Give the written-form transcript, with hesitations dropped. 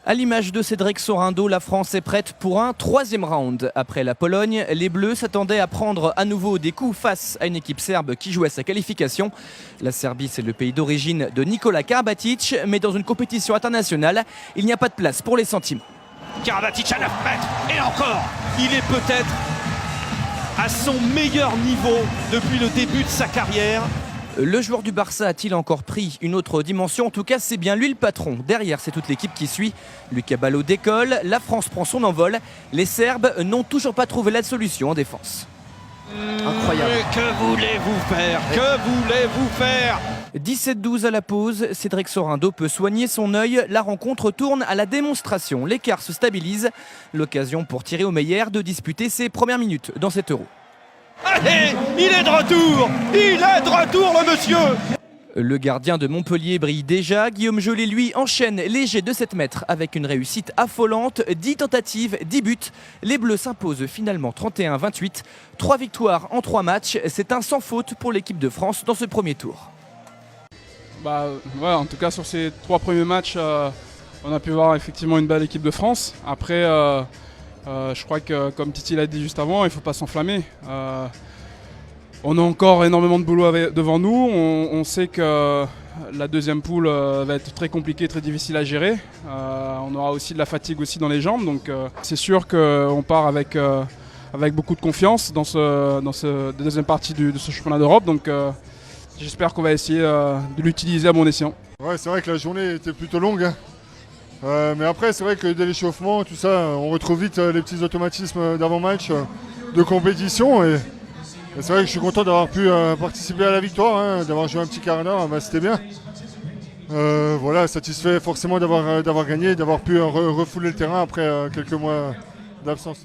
À l'image de Cédric Sorrindo, la France est prête pour un troisième round. Après la Pologne, les Bleus s'attendaient à prendre à nouveau des coups face à une équipe serbe qui jouait sa qualification. La Serbie, c'est le pays d'origine de Nikola Karabatic, mais dans une compétition internationale, il n'y a pas de place pour les sentiments. Karabatic à 9 mètres, et encore, il est peut-être à son meilleur niveau depuis le début de sa carrière. Le joueur du Barça a-t-il encore pris une autre dimension? En tout cas, c'est bien lui le patron. Derrière, c'est toute l'équipe qui suit. Lucas Ballot décolle, la France prend son envol. Les Serbes n'ont toujours pas trouvé la solution en défense. Incroyable. Que voulez-vous faire? Que voulez-vous faire? 17-12 à la pause, Cédric Sorrindo peut soigner son œil. La rencontre tourne à la démonstration. L'écart se stabilise. L'occasion pour Thierry Omeyer de disputer ses premières minutes dans cet Euro. Allez, il est de retour! Il est de retour, le monsieur! Le gardien de Montpellier brille déjà. Guillaume Jollet, lui, enchaîne léger de 7 mètres avec une réussite affolante. 10 tentatives, 10 buts. Les Bleus s'imposent finalement 31-28. 3 victoires en 3 matchs. C'est un sans faute pour l'équipe de France dans ce premier tour. En tout cas, sur ces 3 premiers matchs, on a pu voir effectivement une belle équipe de France. Après, je crois que, comme Titi l'a dit juste avant, il ne faut pas s'enflammer. On a encore énormément de boulot devant nous. On sait que la deuxième poule va être très compliquée, très difficile à gérer. On aura aussi de la fatigue aussi dans les jambes. Donc c'est sûr qu'on part avec beaucoup de confiance dans cette deuxième partie de ce championnat d'Europe. Donc j'espère qu'on va essayer de l'utiliser à bon escient. Ouais, c'est vrai que la journée était plutôt longue. Mais après, c'est vrai que dès l'échauffement, tout ça, on retrouve vite les petits automatismes d'avant-match, de compétition. Et c'est vrai que je suis content d'avoir pu participer à la victoire, d'avoir joué un petit quart d'heure, c'était bien. Voilà, satisfait forcément d'avoir gagné, d'avoir pu refouler le terrain après quelques mois d'absence.